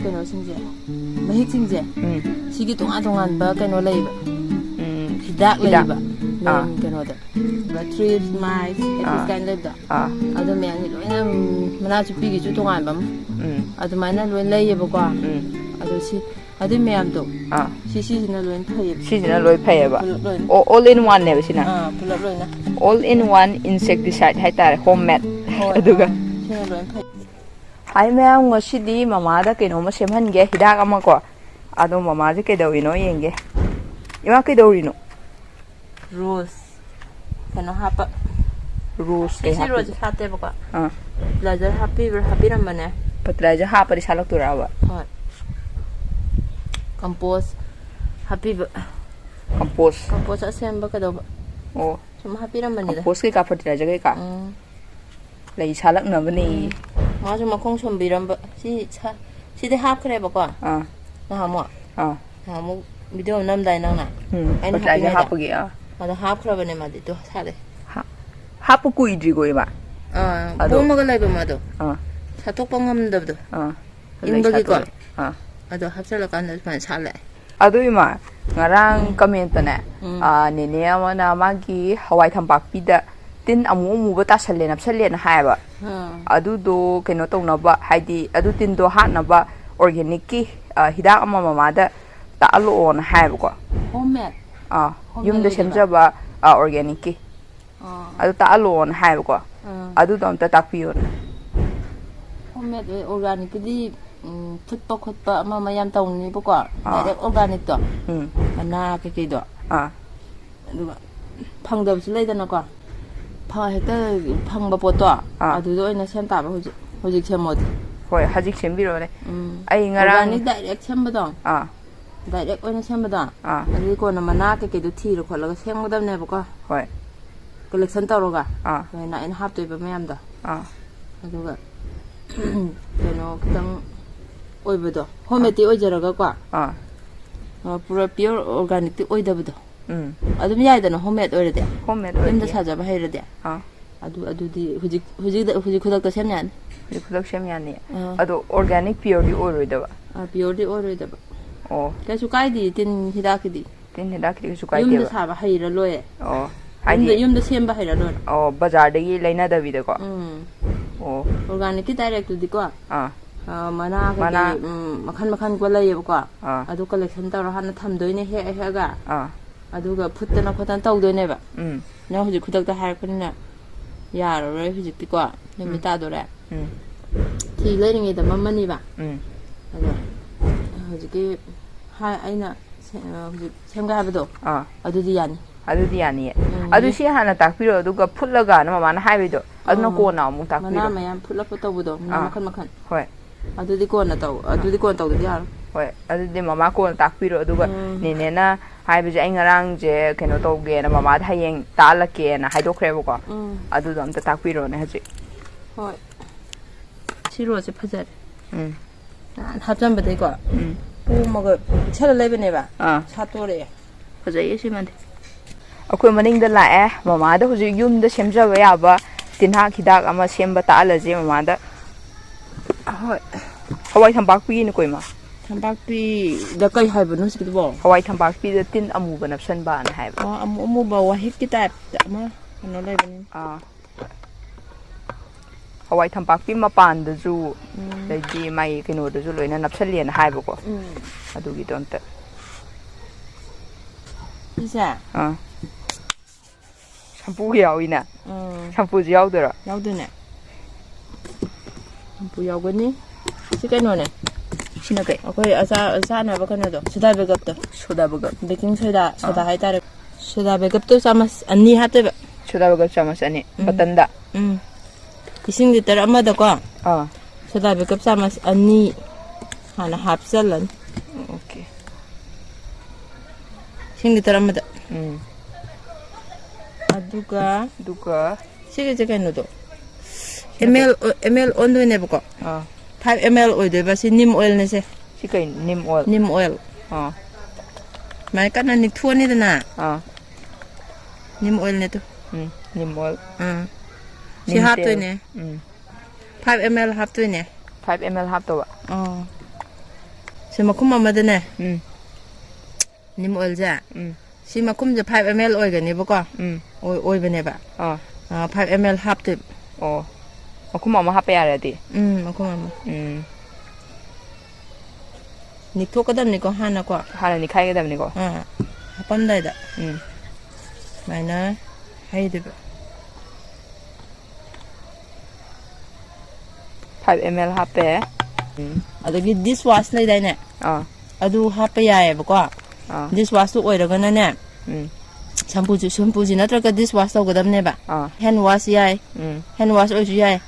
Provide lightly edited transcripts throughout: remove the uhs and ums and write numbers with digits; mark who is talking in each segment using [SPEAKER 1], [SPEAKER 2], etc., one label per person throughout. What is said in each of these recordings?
[SPEAKER 1] ꯀꯩꯅꯣꯁꯤꯡꯁꯦ ꯃꯍꯤꯛꯁꯤꯡꯁꯦ ꯁꯤꯒꯤ ꯇꯣꯉꯥꯟꯕ ꯀꯩꯅꯣ ꯂꯩꯕ ꯍꯤꯗꯥꯛ ꯂꯩꯕ ꯀꯩꯅꯣꯗ ꯊ꯭ꯔꯤꯞꯁ ꯃꯥꯏꯁ ꯑꯦꯄꯤꯁ ꯀꯥꯏꯅ ꯂꯩꯕꯗꯣ ꯑꯗꯨ ꯃꯌꯥꯝꯁꯦ ꯂꯣꯏꯅ ꯃꯅꯥ ꯆꯨꯞꯄꯤꯒꯤꯁꯨ ꯇꯣꯉꯥꯟꯕ ꯑꯃ ꯑꯗꯨꯃꯥꯏꯅ ꯂꯣꯏ ꯂꯩꯌꯦꯕꯀꯣ ꯑꯗꯣ ꯁꯤ ꯑꯗꯨꯏ ꯃꯌꯥꯝꯗꯣ ꯁꯤꯁꯤꯅ ꯂꯣꯏꯅ ꯐꯩꯌꯦꯕ
[SPEAKER 2] ꯁꯤꯁꯤꯅ ꯂꯣꯏ ꯐꯩꯌꯦꯕ all in one ꯅꯦꯕ ꯁꯤꯅ
[SPEAKER 1] ꯄꯨꯂꯞ ꯂꯣꯏꯅ
[SPEAKER 2] all in one insecticide ꯍꯥꯏꯇꯥꯔꯦ home made ꯑꯗꯨꯒ
[SPEAKER 1] ꯁꯤꯅ ꯂꯣꯏꯅ ꯐꯩ
[SPEAKER 2] ꯍꯥꯏ ꯃꯌꯥꯝ ꯉꯁꯤꯗꯤ ꯃꯃꯥꯗ ꯀꯩꯅꯣꯝꯃ ꯁꯦꯝꯍꯟꯒꯦ ꯍꯤꯗꯥꯛ ꯑꯃ ꯀꯣ ꯑꯗꯣ ꯃꯃꯥꯁꯦ ꯀꯩꯗꯧꯔꯤꯅꯣ ꯌꯦꯡꯒꯦ ꯏꯃꯥ ꯀꯩꯗꯧꯔꯤꯅꯣ
[SPEAKER 1] ꯔꯣꯁ ꯀꯩꯅꯣ ꯍꯥꯞꯄ
[SPEAKER 2] ꯔꯣꯁ ꯀꯩ
[SPEAKER 1] ꯁꯤ ꯔꯣꯁ ꯁꯥꯠꯇꯦꯕꯀꯣ
[SPEAKER 2] ꯑꯥ
[SPEAKER 1] ꯐꯔꯇꯤꯂꯥꯏꯖꯔ ꯍꯥꯞꯄꯤꯔꯝꯕꯅꯦ
[SPEAKER 2] ꯐꯔꯇꯤꯂꯥꯏꯖꯔ ꯍꯥꯞꯄꯗꯤ ꯁꯥꯠꯂꯛꯇꯣꯏꯔꯕ
[SPEAKER 1] ꯍꯣꯏ ꯀꯝꯄꯣꯁ ꯍꯥꯞꯄꯤꯕ
[SPEAKER 2] ꯀꯝꯄꯣꯁ
[SPEAKER 1] ꯑꯁꯦꯡꯕ ꯀꯩꯗꯧꯕ
[SPEAKER 2] ꯑꯣ
[SPEAKER 1] ꯁꯨꯝ ꯍꯥꯞꯄꯤꯔꯝꯕꯅꯤꯗ
[SPEAKER 2] ꯀꯝꯄꯣꯁ ꯀꯩꯀꯥ ꯐꯔꯇꯤꯂꯥꯏꯖꯔ ꯀꯩꯀꯥ ꯂꯩ ꯁꯥꯠꯂꯛꯅꯕꯅꯤ
[SPEAKER 1] ꯃꯥꯁꯨ ꯃꯈꯣꯡ ꯁꯣꯝꯕꯤꯔꯝꯕ ꯁꯤꯗꯤ ꯍꯥꯞꯈ꯭ꯔꯦꯕꯀꯣ ꯅꯍꯥꯟꯃꯨꯛ ꯚꯤꯗꯤꯑꯣ ꯅꯝꯗꯥꯏ ꯅꯪꯅ ꯑꯩꯅ
[SPEAKER 2] ꯐꯔꯇꯤꯂꯥꯏꯖꯔ
[SPEAKER 1] ꯍꯥꯞꯄꯤꯉꯩꯗ
[SPEAKER 2] ꯍꯥꯞꯄꯒꯤ
[SPEAKER 1] ꯑꯗꯣ ꯍꯥꯞꯈ꯭ꯔꯕꯅꯦ ꯃꯥꯗꯤ ꯇꯣ ꯁꯥꯠꯂꯦ
[SPEAKER 2] ꯍꯥꯞꯄ ꯀꯨꯏꯗ꯭ꯔꯤꯀꯣ ꯏꯃꯥ
[SPEAKER 1] ꯄꯣꯝꯃꯒ ꯂꯩꯕ ꯃꯥꯗꯣ ꯁꯥꯠꯇꯣꯛꯄ ꯉꯝꯗꯕꯗꯣ ꯏꯪꯕꯒꯤꯀꯣ ꯑꯗꯣ ꯍꯥꯞꯆꯤꯜꯂꯀꯥꯟꯗ ꯁꯨꯃꯥꯏꯅ ꯁꯥꯠꯂꯛꯑꯦ
[SPEAKER 2] ꯑꯗꯨ ꯏꯃꯥ ꯉꯔꯥꯡ ꯀꯃꯦꯟꯇꯅꯦ ꯅꯦꯅꯦ ꯑꯃꯅ ꯃꯥꯒꯤ ꯍꯋꯥꯏ ꯊꯝꯄꯥꯛꯄꯤꯗ ꯇꯤꯟ ꯑꯃꯨꯕ ꯇꯥꯁꯜꯂꯦ ꯅꯞꯁꯜꯂꯦꯅ ꯍꯥꯏꯌꯦꯕ ꯑꯗꯨꯗꯣ ꯀꯩꯅꯣ ꯇꯧꯅꯕ ꯍꯥꯏꯗꯤ ꯑꯗꯨ ꯇꯤꯟꯗꯣ ꯍꯥꯠꯅꯕ ꯑꯣꯔꯒꯥꯅꯤꯛꯀꯤ ꯍꯤꯗꯥꯛ ꯑꯃ ꯃꯃꯥꯗ ꯇꯥꯛꯍꯜꯂꯛꯑꯣꯅ ꯍꯥꯏꯌꯦꯕꯀꯣ
[SPEAKER 1] ꯍꯣꯝꯃꯦꯗ
[SPEAKER 2] ꯌꯨꯝꯗ ꯁꯦꯝꯖꯕ ꯑꯣꯔꯒꯥꯅꯤꯛꯀꯤ ꯑꯗꯨ ꯇꯥꯛꯍꯜꯂꯛꯑꯣꯅ ꯍꯥꯏꯌꯦꯕꯀꯣ ꯑꯗꯨꯗꯣ ꯑꯝꯇ ꯇꯥꯛꯄꯤꯌꯣꯅ
[SPEAKER 1] ꯍꯣꯝꯃꯦꯗ ꯑꯣꯔꯒꯥꯅꯤꯛꯀꯤꯗꯤ ꯐꯨꯠꯄ ꯈꯣꯠꯄ ꯑꯃ ꯌꯥꯝ ꯇꯧꯅꯤꯕꯀꯣ ꯗꯥꯏꯔꯦꯛ ꯑꯣꯔꯒꯥꯅꯤꯛꯇꯣ ꯃꯅꯥ ꯀꯩꯀꯩꯗꯣ ꯑꯗꯨꯒ ꯐꯪꯗꯕꯁꯨ ꯂꯩꯗꯅꯀꯣ ꯍꯦꯛꯇ ꯐꯪꯕ ꯄꯣꯠꯇꯣ ꯑꯗꯨꯗ ꯑꯣꯏꯅ ꯁꯦꯝ ꯇꯥꯕ ꯍꯧꯖꯤꯛ ꯁꯦꯝꯃꯣꯗꯤ
[SPEAKER 2] ꯍꯣꯏ ꯍꯧꯖꯤꯛ ꯁꯦꯝꯕꯤꯔꯣꯅꯦ ꯑꯩ ꯉꯔꯥꯡ
[SPEAKER 1] ꯑꯣꯔꯒꯥꯅꯤꯛ ꯗꯥꯏꯔꯦꯛ ꯁꯦꯝꯕꯗꯣ ꯗꯥꯏꯔꯦꯛ ꯑꯣꯏꯅ ꯁꯦꯝꯕꯗꯣ ꯑꯗꯨꯗꯤ ꯀꯣꯟꯅ ꯃꯅꯥ ꯀꯩꯀꯩꯗꯣ ꯊꯤꯔ ꯈꯣꯠꯂꯒ ꯁꯦꯝꯒꯗꯕꯅꯦꯕꯀꯣ
[SPEAKER 2] ꯍꯣꯏ
[SPEAKER 1] ꯀꯂꯦꯛꯁꯟ ꯇꯧꯔꯒ ꯑꯩꯅ ꯍꯥꯞꯇꯣꯏꯕ ꯃꯌꯥꯝꯗꯣ ꯑꯗꯨꯒ ꯀꯩꯅꯣ ꯈꯤꯇꯪ ꯑꯣꯏꯕꯗꯣ ꯍꯣꯝꯃꯦꯗꯇꯤ ꯑꯣꯏꯖꯔꯒꯀꯣ ꯄꯨꯔꯥ ꯄꯤꯌꯣꯔ ꯑꯣꯔꯒꯥꯅꯤꯛꯇꯤ ꯑꯣꯏꯗꯕꯗꯣ ꯑꯗꯨꯝ ꯌꯥꯏꯗꯅ ꯍꯣꯝꯃꯦꯗ ꯑꯣꯏꯔꯗꯤ ꯌꯨꯝꯗ ꯁꯥꯖꯕ ꯍꯩꯔꯗꯤ ꯑꯗꯨꯗꯤ ꯍꯧꯖꯤꯛ ꯈꯨꯗꯛꯇ ꯁꯦꯝ ꯌꯥꯅꯤ
[SPEAKER 2] ꯍꯧꯖꯤꯛ ꯈꯨꯗꯛ ꯁꯦꯝ ꯌꯥꯅꯤ ꯑꯗꯣ ꯑꯣꯔꯒꯥꯅꯤꯛ ꯄꯤꯌꯣꯔꯗꯤ ꯑꯣꯏꯔꯣꯏꯗꯕ
[SPEAKER 1] ꯄꯤꯌꯣꯔꯗꯤ ꯑꯣꯏꯔꯣꯏꯗꯕ
[SPEAKER 2] ꯑꯣ
[SPEAKER 1] ꯀꯩꯁꯨ ꯀꯥꯏꯗꯦ ꯇꯤꯟ ꯍꯤꯗꯥꯛꯀꯤꯗꯤ
[SPEAKER 2] ꯇꯤꯟ ꯍꯤꯗꯥꯛꯀꯤꯗꯤ ꯀꯩꯁꯨ ꯀꯥꯏꯗꯦꯕ
[SPEAKER 1] ꯌꯨꯝꯗ ꯁꯥꯕ ꯍꯩꯔ ꯂꯣꯏꯔꯦ
[SPEAKER 2] ꯑꯣ ꯍꯥꯏꯗꯤ
[SPEAKER 1] ꯌꯨꯝꯗ ꯁꯦꯝꯕ ꯍꯩꯔ ꯂꯣꯏꯔꯦ
[SPEAKER 2] ꯕꯖꯥꯔꯗꯒꯤ ꯂꯩꯅꯗꯕꯤꯗꯀꯣ ꯑꯣ
[SPEAKER 1] ꯑꯣꯔꯒꯥꯅꯤꯛꯀꯤ ꯗꯥꯏꯔꯦꯛꯇꯨꯗꯤꯀꯣ ꯃꯅꯥ ꯀꯩꯀꯩ ꯃꯈꯟ ꯂꯩꯌꯦꯕꯀꯣ ꯑꯗꯨ ꯀꯂꯦꯛꯁꯟ ꯇꯧꯔ ꯍꯥꯟꯅ ꯊꯝꯗꯣꯏꯅꯦ ꯍꯦꯛꯑꯒ ꯑꯗꯨꯒ ꯐꯨꯠꯇꯅ ꯈꯣꯠꯇꯅ ꯇꯧꯗꯣꯏꯅꯦꯕ ꯅꯪ ꯍꯧꯖꯤꯛ ꯈꯨꯗꯛꯇ ꯍꯥꯏꯔꯛꯄꯅꯤꯅ ꯌꯥꯔꯔꯣꯏ ꯍꯧꯖꯤꯛꯇꯤꯀꯣ ꯅꯨꯃꯤꯠ ꯇꯥꯗꯣꯔꯦ ꯊꯤ ꯂꯩꯔꯤꯉꯩꯗ ꯃꯝꯃꯅꯤꯕ ꯑꯗꯣ ꯍꯧꯖꯤꯛꯀꯤ ꯑꯩꯅ ꯍꯧꯖꯤꯛ ꯁꯦꯝꯒꯦ ꯍꯥꯏꯕꯗꯣ ꯑꯗꯨꯗꯤ ꯌꯥꯅꯤ
[SPEAKER 2] ꯑꯗꯨꯗꯤ ꯌꯥꯅꯤꯌꯦ ꯑꯗꯨ ꯁꯤ ꯍꯥꯟꯅ ꯇꯥꯛꯄꯤꯔꯣ ꯑꯗꯨꯒ ꯐꯨꯠꯂꯒꯅ ꯃꯃꯥꯅ ꯍꯥꯏꯕꯗꯣ ꯑꯗꯨꯅ ꯀꯣꯟꯅ ꯑꯃꯨꯛ ꯇꯥꯛꯄꯤꯔꯣ
[SPEAKER 1] ꯃꯅꯥ ꯃꯌꯥꯝ ꯐꯨꯠꯂꯛꯄ ꯇꯧꯕꯗꯣ ꯃꯅꯥ ꯃꯈꯟ
[SPEAKER 2] ꯍꯣꯏ
[SPEAKER 1] ꯑꯗꯨꯗꯤ ꯀꯣꯟꯅ ꯇꯧꯗꯗꯤ ꯌꯥꯔꯣꯏ
[SPEAKER 2] ꯍꯣꯏ ꯑꯗꯨꯗꯤ ꯃꯃꯥ ꯀꯣꯟꯅ ꯇꯥꯛꯄꯤꯔꯣ ꯑꯗꯨꯒ ꯅꯦꯅꯦꯅ ꯍꯥꯏꯕꯁꯦ ꯑꯩ ꯉꯔꯥꯡꯁꯦ ꯀꯩꯅꯣ ꯇꯧꯒꯦꯅ ꯃꯃꯥꯗ ꯍꯌꯦꯡ ꯇꯥꯛꯍꯜꯂꯛꯀꯦꯅ ꯍꯥꯏꯗꯣꯛꯈ꯭ꯔꯦꯕꯀꯣ ꯑꯗꯨꯗꯣ ꯑꯝꯇ ꯇꯥꯛꯄꯤꯔꯣꯅꯦ ꯍꯧꯖꯤꯛ
[SPEAKER 1] ꯍꯣꯏ ꯁꯤ ꯔꯣꯁꯦ ꯐꯖꯔꯦ ꯍꯥꯞꯆꯟꯕꯗꯩꯀꯣ ꯄꯣꯝꯃꯒ ꯄꯤꯛꯁꯜꯂ ꯂꯩꯕꯅꯦꯕ ꯁꯥꯠꯇꯣꯔꯛꯑꯦ ꯐꯖꯩꯌꯦ ꯁꯤꯃꯗꯤ
[SPEAKER 2] ꯑꯩꯈꯣꯏ ꯃꯅꯤꯡꯗ ꯂꯥꯛꯑꯦ ꯃꯃꯥꯗ ꯍꯧꯖꯤꯛ ꯌꯨꯝꯗ ꯁꯦꯝꯖꯕ ꯌꯥꯕ ꯇꯤꯜꯍꯥꯠ ꯍꯤꯗꯥꯛ ꯑꯃ ꯁꯦꯝꯕ ꯇꯥꯛꯍꯜꯂꯁꯦ ꯃꯃꯥꯗ
[SPEAKER 1] ꯍꯣꯏ
[SPEAKER 2] ꯍꯋꯥꯏ ꯊꯝꯄꯥꯛꯄꯤꯅꯀꯣ ꯏꯃꯥ
[SPEAKER 1] ꯊꯝꯄꯥꯛꯄꯤꯗ ꯀꯩ ꯍꯥꯏꯕꯅꯣ ꯍꯧꯖꯤꯛꯀꯤꯗꯨꯕꯣ
[SPEAKER 2] ꯍꯋꯥꯏ ꯊꯝꯄꯥꯛꯄꯤꯗ ꯇꯤꯟ ꯑꯃꯨꯕ ꯅꯞꯁꯟꯕꯅ ꯍꯥꯏꯕ
[SPEAKER 1] ꯑꯃꯨꯕ ꯋꯥꯍꯤꯛꯀꯤ ꯇꯥꯏꯞꯇ ꯑꯃ ꯀꯩꯅꯣ ꯂꯩꯕꯅꯤ
[SPEAKER 2] ꯍꯋꯥꯏ ꯊꯝꯄꯥꯛꯄꯤ ꯃꯄꯥꯟꯗꯁꯨ ꯑꯗꯩꯗꯤ ꯃꯥꯒꯤ ꯀꯩꯅꯣꯗꯁꯨ ꯂꯣꯏꯅ ꯅꯞꯁꯜꯂꯦꯅ ꯍꯥꯏꯕꯀꯣ ꯑꯗꯨꯒꯤꯗꯣ ꯑꯝꯇ
[SPEAKER 1] ꯁꯤꯁꯦ
[SPEAKER 2] ꯁꯝꯄꯨꯒ ꯌꯥꯎꯏꯅ ꯁꯝꯄꯨꯁꯨ ꯌꯥꯎꯗꯣꯏꯔꯣ
[SPEAKER 1] ꯌꯥꯎꯗꯣꯏꯅꯦ ꯁꯝꯄꯨ ꯌꯥꯎꯒꯅꯤ ꯁꯤ ꯀꯩꯅꯣꯅꯦ
[SPEAKER 2] ꯁꯤꯅ ꯀꯩ
[SPEAKER 1] ꯑꯩꯈꯣꯏ ꯆꯥꯅꯕ ꯀꯩꯅꯣꯗꯣ ꯁꯣꯗꯥ ꯕꯦꯒꯞꯇꯣ
[SPEAKER 2] ꯁꯣꯗꯥ ꯕꯦꯒꯞ
[SPEAKER 1] ꯕꯦꯀꯤꯡ ꯁꯣꯗꯥ ꯍꯥꯏꯇꯥꯔꯦ ꯁꯣꯗꯥ ꯕꯦꯒꯞꯇꯣ ꯆꯥꯃꯁ 2 ꯍꯥꯞꯇꯣꯏꯕ
[SPEAKER 2] ꯁꯣꯗꯥ ꯕꯦꯒꯞ ꯆꯥꯃꯁ 2 ꯕꯇꯟꯗ
[SPEAKER 1] ꯏꯁꯤꯡ ꯂꯤꯇꯔ ꯑꯃꯗꯀꯣ ꯁꯣꯗꯥ ꯕꯦꯒꯞ ꯆꯥꯃꯁ 2 ꯍꯥꯟꯅ ꯍꯥꯞꯆꯜꯂꯅꯤ
[SPEAKER 2] ꯑꯣꯀꯦ
[SPEAKER 1] ꯏꯁꯤꯡ ꯂꯤꯇꯔ ꯑꯃꯗ ꯑꯗꯨꯒ ꯁꯤꯒꯤꯁꯦ ꯀꯩꯅꯣꯗꯣ ml ꯑꯣꯟꯗꯣꯏꯅꯦꯕꯀꯣ 5 ml ꯑꯣꯏꯗꯣꯏꯕ ꯁꯤ ꯅꯤꯝ ꯑꯣꯏꯜꯅꯦꯁꯦ
[SPEAKER 2] ꯁꯤ ꯀꯩ
[SPEAKER 1] ꯅꯤꯝ ꯑꯣꯏꯜ ꯁꯨꯃꯥꯏꯅ ꯀꯟꯅ ꯅꯤꯛꯊꯣꯛꯑꯅꯤꯗꯅ ꯅꯤꯝ ꯑꯣꯏꯜꯅꯦ ꯇꯨ
[SPEAKER 2] ꯅꯤꯝ ꯑꯣꯏꯜ
[SPEAKER 1] ꯁꯤ ꯍꯥꯞꯇꯣꯏꯅꯦ 5 ml ꯍꯥꯞꯇꯣꯏꯅꯦ
[SPEAKER 2] 5 ml ꯍꯥꯞꯇꯧꯕ
[SPEAKER 1] ꯁꯤ ꯃꯈꯨꯝ ꯑꯃꯗꯅꯦ ꯅꯤꯝ ꯑꯣꯏꯜꯁꯦ ꯁꯤ ꯃꯈꯨꯝꯁꯦ 5 ml ꯑꯣꯏꯒꯅꯦꯕꯀꯣ ꯑꯣꯏꯕꯅꯦꯕ 5 ml ꯍꯥꯞꯇꯣꯏꯕ
[SPEAKER 2] ꯑꯣ ꯃꯈꯨꯝ ꯑꯃ ꯍꯥꯞꯄ ꯌꯥꯔꯗꯤ
[SPEAKER 1] ꯃꯈꯨꯝ ꯑꯃ ꯅꯤꯛꯊꯣꯛꯀꯗꯕꯅꯤꯀꯣ ꯍꯥꯟꯅꯀꯣ
[SPEAKER 2] ꯍꯥꯟꯅ ꯅꯤꯛꯈꯥꯏꯒꯗꯕꯅꯤꯀꯣ
[SPEAKER 1] ꯍꯥꯞꯄꯝꯗꯥꯏꯗ ꯁꯨꯃꯥꯏꯅ ꯍꯩꯗꯣꯏꯕ
[SPEAKER 2] 5 ml ꯍꯥꯞꯄꯦ
[SPEAKER 1] ꯑꯗꯒꯤ ꯗꯤꯁ ꯋꯥꯁ ꯂꯩꯗꯥꯏꯅꯦ ꯑꯗꯨ ꯍꯥꯞꯄ ꯌꯥꯏꯑꯕꯀꯣ ꯗꯤꯁ ꯋꯥꯁꯇꯨ ꯑꯣꯏꯔꯒꯅꯅꯦ ꯁꯝꯄꯨꯁꯤ ꯅꯠꯇ꯭ꯔꯒ ꯗꯤꯁ ꯋꯥꯁ ꯇꯧꯒꯗꯕꯅꯦꯕ ꯍꯦꯟ ꯋꯥꯁ ꯌꯥꯏ ꯍꯦꯟ ꯋꯥꯁ ꯑꯣꯏꯁꯨ ꯌꯥꯏ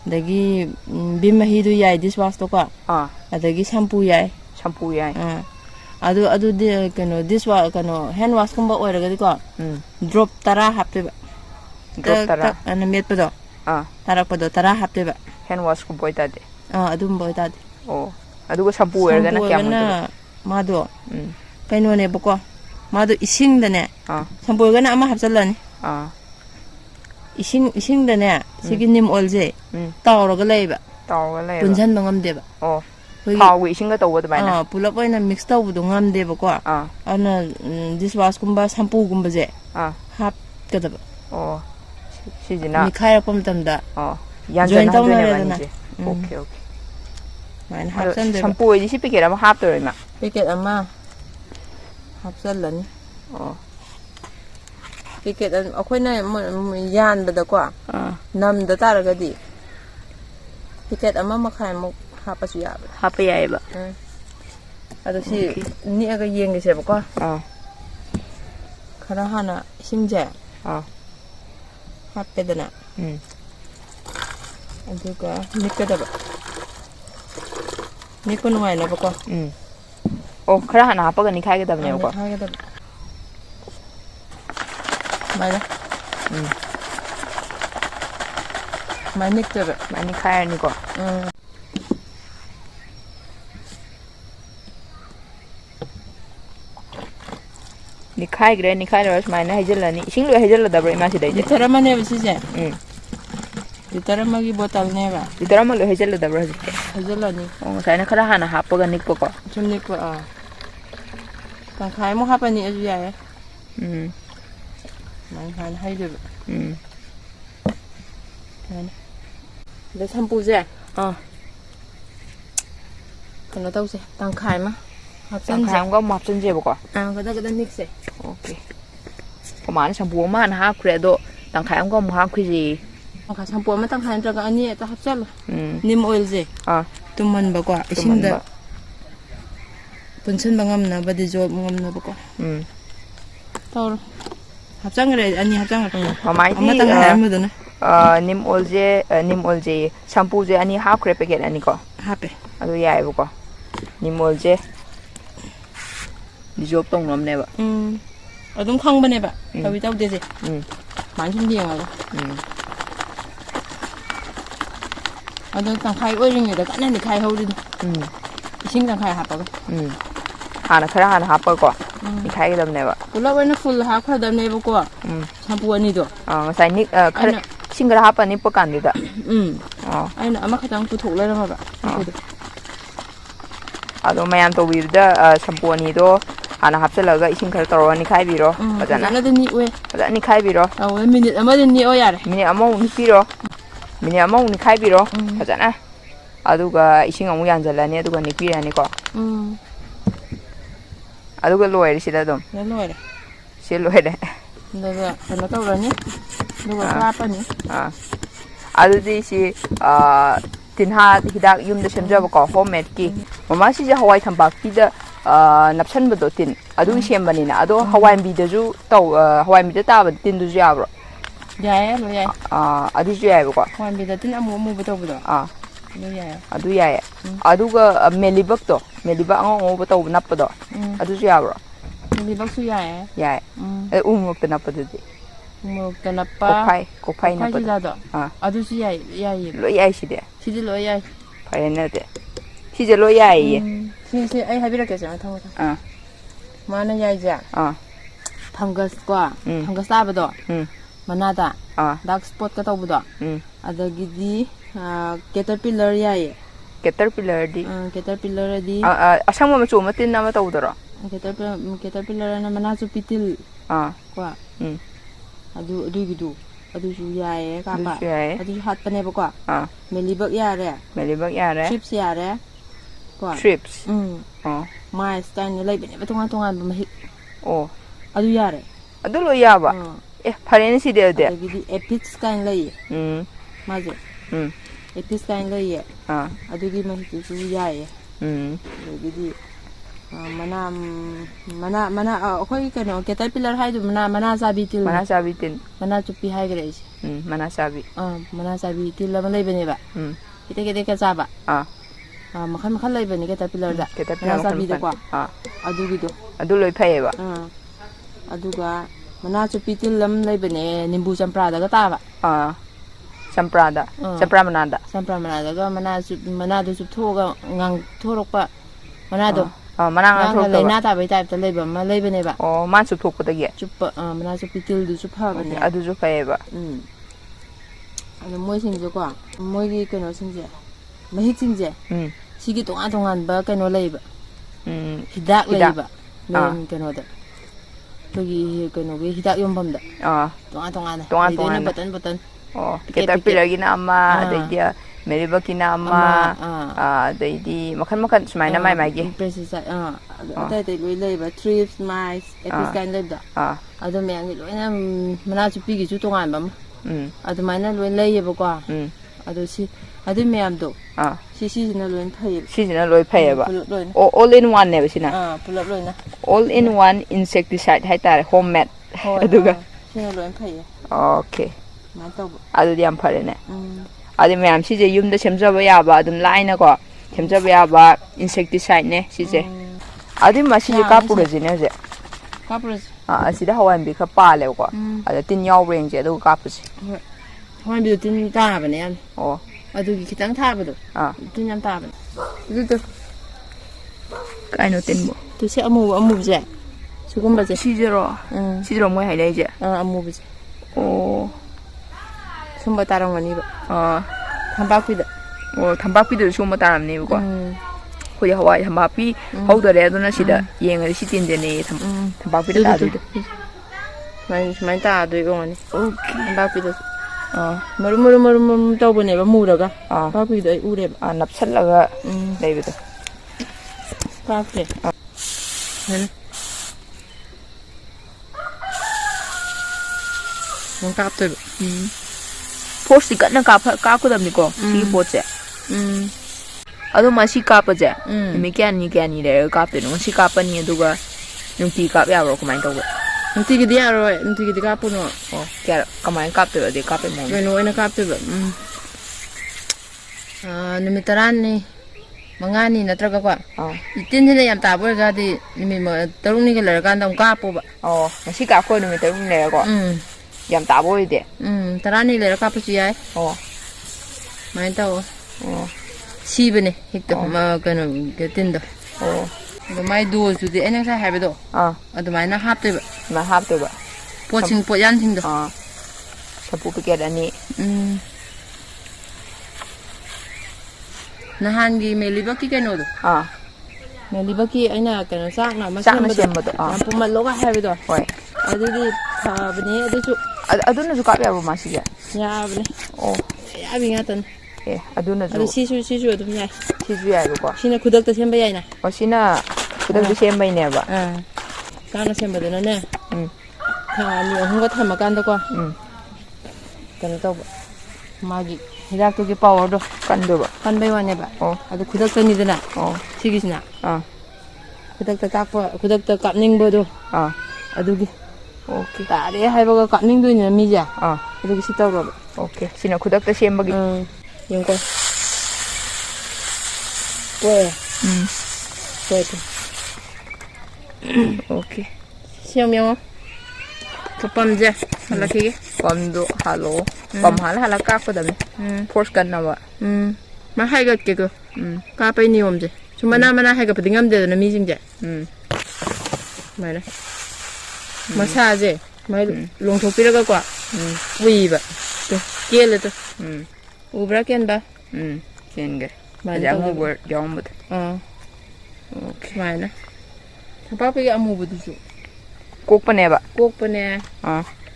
[SPEAKER 1] ꯑꯗꯒꯤ ꯚꯤꯝ ꯃꯍꯤꯗꯨ ꯌꯥꯏ ꯗꯤꯁ ꯋꯥꯁꯇꯣꯀꯣ ꯑꯗꯒꯤ ꯁꯝꯄꯨ ꯌꯥꯏ ꯑꯗꯨꯗꯤ ꯀꯩꯅꯣ ꯗꯤꯁ ꯋꯥꯁ ꯀꯩꯅꯣ ꯍꯦꯟ ꯋꯥꯁꯀꯨꯝꯕ ꯑꯣꯏꯔꯒꯗꯤꯀꯣ ꯗ꯭ꯔꯣꯞ 10 ꯍꯥꯞꯇꯣꯏꯕ
[SPEAKER 2] ꯗ꯭ꯔꯣꯞ 10
[SPEAKER 1] ꯑꯅ ꯃꯦꯠꯄꯗꯣ ꯇꯥꯔꯛꯄꯗꯣ 10 ꯍꯥꯞꯇꯣꯏꯕ
[SPEAKER 2] ꯍꯦꯟ ꯋꯥꯁꯀꯨꯝꯕ ꯑꯣꯏꯇꯥꯔꯗꯤ
[SPEAKER 1] ꯑꯗꯨꯝꯕ ꯑꯣꯏꯇꯥꯔꯗꯤ
[SPEAKER 2] ꯑꯣ ꯑꯗꯨꯒ ꯁꯝꯄꯨ ꯑꯣꯏꯔꯒꯅ ꯀꯌꯥꯝ ꯑꯣꯏꯗꯣꯏꯕ
[SPEAKER 1] 마도 그노네버거 마도 이싱다네 선보이거나 아마 합살라니 이싱다네 시기님 올제 따오러가 레이바 분산도 ngamdeba
[SPEAKER 2] 하고 이싱가 떠고 그러면
[SPEAKER 1] 불럽 어이나 믹스 떠고도 ngamdebako 아나 디스와스 굼바 샴푸 굼바제 합거든 시지나 미카야 pomtam다
[SPEAKER 2] 조인 떠나려나 오케이 오케이
[SPEAKER 1] 많이 합산돼
[SPEAKER 2] 샴푸 이제 10패킷 아마 합더라마
[SPEAKER 1] 패킷 아마 합살라니 패킷 ꯑꯩꯈꯣꯏꯅ ꯌꯥꯟꯕꯗꯀꯣ ꯅꯝꯗ ꯇꯥꯔꯒꯗꯤ 패킷 ꯑꯃ ꯃꯈꯥꯏꯃꯨꯛ 하빠주 야.
[SPEAKER 2] 하빠야 해봐.
[SPEAKER 1] 아저씨 니가 이행게세 볼까? 가라 하나 심제. 하빼드나. 아주가 니꺼다 봐. 니꺼 누가 있나 볼까?
[SPEAKER 2] 가라 하나 하빠가 니 가게다 보네 볼까?
[SPEAKER 1] 가게다. 맞아. 많이 닉더라.
[SPEAKER 2] 많이 가야 니거. निखाइग्रे निखाइरे सुमाइना हैजलनी इसिंग लो हैजलदब्रा इमा सिदै
[SPEAKER 1] लिटर माने बसिजे लिटर मागी बोतल नेबा
[SPEAKER 2] लिटर मा लो हैजलदब्रा हजिके
[SPEAKER 1] हैजलनी
[SPEAKER 2] साइना खरा हाना हापगा निकपको
[SPEAKER 1] जुम निकपो तंखाइ मो हापनी अजु याय मान हान हैदब ले 샴푸제 कनो तौसे तंखाइ मा
[SPEAKER 2] तंखाइ मा हापसनजे बको
[SPEAKER 1] गदा 믹스
[SPEAKER 2] 오케이. 그만 샴푸 만 하크래도 당카양 거 하크지.
[SPEAKER 1] 아 샴푸 만 당카양 저가 아니 또 합살. 님 오일제. tumman ba kwa isingda punchen bangam na ba dijo ngam na ba ko tor 합장을 아니 합장을
[SPEAKER 2] 마마이디 님 올제 샴푸제 아니 하크래 패켓 아니고
[SPEAKER 1] 하페
[SPEAKER 2] 아도 야이 보고 님 올제 디조 똥 넘네 봐
[SPEAKER 1] 어둠 쾅번해 봐. 저기 또 되지. 많이 힘들어요. 어둠 땅 khai 오링이다. 까는데 khai 하우리도. 이싱당 khai 하빠가.
[SPEAKER 2] 하나 그냥 하나 하빠고. 이 khai 그다음에 봐.
[SPEAKER 1] 불러버는 풀 하크다음에 보고. 샴푸 아니도.
[SPEAKER 2] 사이니 그래 싱글 하빠니 뽀간디다.
[SPEAKER 1] 아이나 아마 가장 부톡래라 봐.
[SPEAKER 2] 아도 마얀 또 위르다 샴푸 아니도 하나 합쳐라가 이신 걸 떨어니 카이비로 맞잖아.
[SPEAKER 1] 하나도 니왜?
[SPEAKER 2] 맞아니 카이비로.
[SPEAKER 1] 왜 미닛 아마도 니어야래.
[SPEAKER 2] 미닛 아마우 니피로. 미닛 아마우 니 카이비로. 맞잖아. 아두가 이신 아무 양잘라니 아두가 니피라니고. 아두가 로에리시다 좀.
[SPEAKER 1] 로에리.
[SPEAKER 2] 실로에리.
[SPEAKER 1] 내가 하나 떠오르니? 누가 까빠니?
[SPEAKER 2] 아두디시 tinha hidak yumda semjabako homemade ki mama si hawai thambakida napsanbado tin adu sembanina ado hawai bidaju taw hawai bida taba tin du yabro
[SPEAKER 1] yae lo yae
[SPEAKER 2] adu yae bako
[SPEAKER 1] hawai bida tin amu butawdo lo yae
[SPEAKER 2] adu yae aduga melibak to melibak ngo butaw napado adu yabro
[SPEAKER 1] melibak su yae
[SPEAKER 2] yae umuk napado
[SPEAKER 1] umuk nappa
[SPEAKER 2] kopai napado
[SPEAKER 1] adu si yae yae
[SPEAKER 2] lo yae side
[SPEAKER 1] 시지 로야이
[SPEAKER 2] 파이네데 시지 로야이
[SPEAKER 1] 시시 아이 하비라께서 타고타 마나 야이자 펑거스과 펑거스 아버도 마나다 닥 스폿 가 tawbudo adagidi caterpillar yayi
[SPEAKER 2] caterpillar-di.
[SPEAKER 1] Caterpillar-di.
[SPEAKER 2] Asang mo macho matin na matawdaro.
[SPEAKER 1] Caterpillar na mana pitil. Ko. Adugidu. Adusu yae kapa. Adusu hatpane ba ko. Melibak yare. Trips yare. Ko.
[SPEAKER 2] Trips.
[SPEAKER 1] Mais tan leibene ba tungan ba mahik. Adu yare.
[SPEAKER 2] Adu lo yaba. Phare ni si de de.
[SPEAKER 1] Agidi epics kan lei. Maje. Epics kan lei. Adugi mahik su yae. Agidi mana akhoi kano caterpillar hai du mana sabi til. Mana chupi hai gre isi.
[SPEAKER 2] Mana sabi
[SPEAKER 1] til la lei bene ba. Kite ka sa ba. Makhan lei bene caterpillar da. Mana sabi da kwa. Adugi do.
[SPEAKER 2] Adu loi phai ba.
[SPEAKER 1] Aduga mana chupi til lam lei bene nimbu champra da ga ta ba.
[SPEAKER 2] Champra manada
[SPEAKER 1] ga mana du chup tho ga ngang thorok pa mana do.
[SPEAKER 2] Mana nga thok
[SPEAKER 1] ta na ta bai type ta leba ma leba ne ba
[SPEAKER 2] man su thok pata ge
[SPEAKER 1] chup mana chup pitil du chup ha ba ne
[SPEAKER 2] adu ju phai ba
[SPEAKER 1] ane moi sing je ko moi gi keno sing je mahik sing je sigi tongan ba keno leba hidak leba men keno da to gi keno gi hidak yom bam da tongan batan
[SPEAKER 2] caterpillar gi na ama dia Melibak ki nama di makan semai nama mai ge
[SPEAKER 1] pesticide ada loi ba trips mice apis kan leb da ado me angi loi na mana chu pi gi chu tongan bam ado mai na loi lei ba kwa ado si ado me am do si na loi phai ba all in one ne ba sina pulap loi na
[SPEAKER 2] all in one insecticide hai tar homemade aduga
[SPEAKER 1] sina loi phai
[SPEAKER 2] okay
[SPEAKER 1] ma to
[SPEAKER 2] ado yam phare ne adi mayam si je yum da semjaba ya ba adum laina ko semjaba ya ba insecticide ne si je adi ma si je ka pura je ne je
[SPEAKER 1] ka pura
[SPEAKER 2] si da hawan bi ka pa le ko ada tin yaw reng je do ka pu si
[SPEAKER 1] hawan bi tin ta ba ne adu ki kitang tha ba do tin yam ta ba du
[SPEAKER 2] kai no tin mo
[SPEAKER 1] tu se amu je sugum ba je
[SPEAKER 2] si je ro mo hai le je
[SPEAKER 1] amu ba je sumba tarang mani ba
[SPEAKER 2] thambak pi de sumba taram ne ko khoi hawai thambak pi hau da re aduna sida yeng ri sitin de ne thambak pi da du
[SPEAKER 1] mai ta du yo ni thambak pi de maru taw bane ba mu daga thambak pi de u re ba
[SPEAKER 2] nap sat la ga dai bi de
[SPEAKER 1] pa pe nang kap te
[SPEAKER 2] post ka na ka ku dam ni ko si post je ado ma si ka pa je mi kyan ni de ka pe no si ka pa ni du ga nung ti ka ya ro ko mai to ga
[SPEAKER 1] nung ti gi dia ro nung ti gi ka pu no
[SPEAKER 2] kya ka mai ka pe de ka pe mo
[SPEAKER 1] no na ka pe ba numitaran ni mangani na tra ka kwa itin ni yam ta bo ga di ni ma tarung ni ga la ka ndam ka pu ba
[SPEAKER 2] si ka ko ni tarung ne ko yam ta bo de
[SPEAKER 1] tarani le ka pu chi ai mai ta si bene hik to ma ka no ke tin do do mai do su de ene sa ha be do adu mai na hap te ba po ching po yan ching do
[SPEAKER 2] ta pu pe ke da ni
[SPEAKER 1] nahan gi meliba ki keno do meliba ki aina keno sak na ma sem ba do pu ma lo ga ha be do
[SPEAKER 2] hoi
[SPEAKER 1] adu di tha bene adu su
[SPEAKER 2] aduna ju ka ya ro ma si ya
[SPEAKER 1] bene ya bi ngatan
[SPEAKER 2] aduna ju
[SPEAKER 1] adu si su adu ya
[SPEAKER 2] ko
[SPEAKER 1] sina kudak ta sem ba ya na
[SPEAKER 2] sina kudak ta sem ba ne ba
[SPEAKER 1] kana sem ba de na ne tha ni hung ga tha ma kan da ko kana to magi hidak to ki power do
[SPEAKER 2] kan do ba
[SPEAKER 1] kan bai wa ne ba adu kudak ta ni da na sigi sina kudak ta tak pa kudak ta kap ning ba do adu gi okay tare hai ba ka ning du ni mi ja adu gi si to ro
[SPEAKER 2] okay sina kudak ta sem ba gi
[SPEAKER 1] yung ko
[SPEAKER 2] okay
[SPEAKER 1] siang miao kapam je halaki
[SPEAKER 2] pam do halo pam hala ka ko da force kan na ba
[SPEAKER 1] ma hai ga ke ko ka pa ni om je chuma mana hai ga padingam de na mi jing je mai na ma sa je mai long thok pi ra ga kwa wi ba to ke le to ubra ken ba
[SPEAKER 2] ken ge ꯍꯥꯏꯗꯤ ꯑꯉꯧꯕ ꯌꯥꯎꯔꯝꯕꯗꯣ
[SPEAKER 1] ꯁꯨꯃꯥꯏꯅ ꯊꯝꯄꯥꯛꯄꯤꯒ ꯑꯃꯨꯕꯗꯨꯁꯨ
[SPEAKER 2] ꯀꯣꯛꯄꯅꯦꯕ
[SPEAKER 1] ꯀꯣꯛꯄꯅꯦ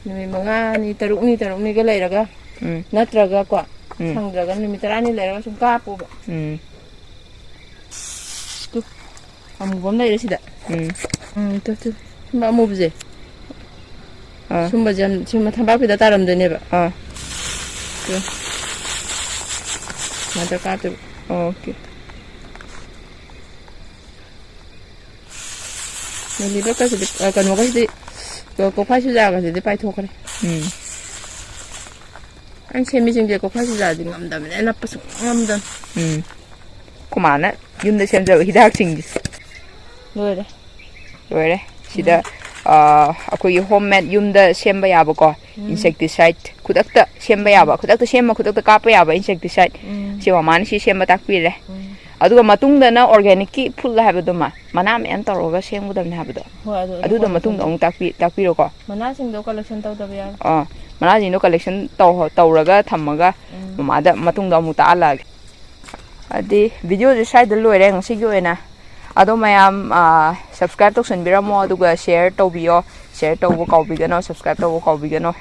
[SPEAKER 1] ꯅꯨꯃꯤꯠ 5ꯅꯤ 6ꯅꯤꯒ ꯂꯩꯔꯒ ꯅꯠꯇ꯭ꯔꯒ ꯀꯣ ꯁꯪꯗ꯭ꯔꯒ ꯅꯨꯃꯤꯠ 10ꯅꯤ ꯂꯩꯔꯒ ꯁꯨꯝ ꯀꯥꯞꯄꯣꯕ ꯑꯃꯨꯕ ꯑꯃ ꯂꯩꯔꯦ ꯁꯤꯗ ꯁꯨꯝꯕ ꯑꯃꯨꯕꯁꯦ ꯁꯨꯝꯕꯁꯦ ꯁꯨꯝꯕ ꯊꯝꯄꯥꯛꯄꯤꯗ ꯇꯥꯔꯝꯗꯣꯏꯅꯦꯕ ꯃꯥꯗꯔ ꯀꯥꯞꯇꯣꯏꯕ
[SPEAKER 2] ꯑꯣꯀꯦ
[SPEAKER 1] ꯂꯤꯕꯛꯀꯁꯤꯗꯤ ꯀꯩꯅꯣꯒꯁꯤꯗꯤ ꯀꯣꯛꯐꯥꯏ ꯁꯨꯖꯥꯒꯁꯤꯗꯤ ꯄꯥꯏꯊꯣꯛꯈ꯭ꯔꯦ ꯑꯩꯅ ꯁꯦꯝꯃꯤꯁꯤꯡꯁꯦ ꯀꯣꯛꯐꯥꯏ ꯁꯨꯖꯥꯗꯤ ꯉꯝꯗꯕꯅꯦ ꯅꯞꯄ ꯁꯨꯡꯉꯝ ꯉꯝꯗꯕꯅꯤ
[SPEAKER 2] ꯀꯃꯥꯏꯅ ꯌꯨꯝꯗ ꯁꯦꯝꯖꯕ ꯍꯤꯗꯥꯛꯁꯤꯡꯁꯦ
[SPEAKER 1] ꯂꯣꯏꯔꯦ
[SPEAKER 2] ꯁꯤꯗ ꯑꯩꯈꯣꯏꯒꯤ ꯍꯣꯝꯃꯦꯗ ꯌꯨꯝꯗ ꯁꯦꯝꯕ ꯌꯥꯕꯀꯣ ꯏꯟꯁꯦꯛꯇꯤꯁꯥꯏꯠ ꯈꯨꯗꯛꯇ ꯁꯦꯝꯕ ꯌꯥꯕ ꯈꯨꯗꯛꯇ ꯁꯦꯝꯕ ꯈꯨꯗꯛꯇ ꯀꯥꯞꯄ ꯌꯥꯕ ꯏꯟꯁꯦꯛꯇꯤꯁꯥꯏꯠ ꯁꯤ ꯃꯃꯥꯅ ꯁꯤ ꯁꯦꯝꯕ ꯇꯥꯛꯄꯤꯔꯦ ꯑꯗꯨꯒ ꯃꯇꯨꯡꯗꯅ ꯑꯣꯔꯒꯥꯅꯤꯛꯀꯤ ꯐꯨꯜ ꯍꯥꯏꯕꯗꯨꯃ ꯃꯅꯥ ꯃꯌꯥꯝ ꯇꯧꯔꯒ ꯁꯦꯝꯒꯗꯕꯅꯤ ꯍꯥꯏꯕꯗꯣ ꯑꯗꯨꯗ ꯃꯇꯨꯡꯗ ꯑꯃꯨꯛ ꯇꯥꯛꯄꯤꯔꯣꯀꯣ
[SPEAKER 1] ꯃꯅꯥꯁꯤꯡꯗꯣ ꯀꯂꯦꯛꯁꯟ ꯇꯧꯗꯕ ꯌꯥꯔꯣꯏ
[SPEAKER 2] ꯃꯅꯥꯁꯤꯡꯗꯣ ꯀꯂꯦꯛꯁꯟ ꯇꯧꯔꯒ ꯊꯝꯃꯒ ꯃꯃꯥꯗ ꯃꯇꯨꯡꯗ ꯑꯃꯨꯛ ꯇꯥꯛꯍꯜꯂꯛꯑꯒꯦ ꯑꯗꯨꯗꯤ ꯚꯤꯗꯤꯑꯣꯁꯦ ꯁ꯭ꯋꯥꯏꯗ ꯂꯣꯏꯔꯦ ꯉꯁꯤꯒꯤ ꯑꯣꯏꯅ ꯑꯗꯣ ꯃꯌꯥꯝ ꯁꯕꯁꯀ꯭ꯔꯥꯏꯕ ꯇꯧꯁꯟꯕꯤꯔꯝꯃꯣ ꯑꯗꯨꯒ ꯁꯦꯌꯔ ꯇꯧꯕꯤꯌꯣ ꯁꯦꯌꯔ ꯇꯧꯕ ꯀꯥꯎꯕꯤꯒꯅꯣ ꯁꯕꯁꯀ꯭ꯔꯥꯏꯕ ꯇꯧꯕ ꯀꯥꯎꯕꯤꯒꯅꯣ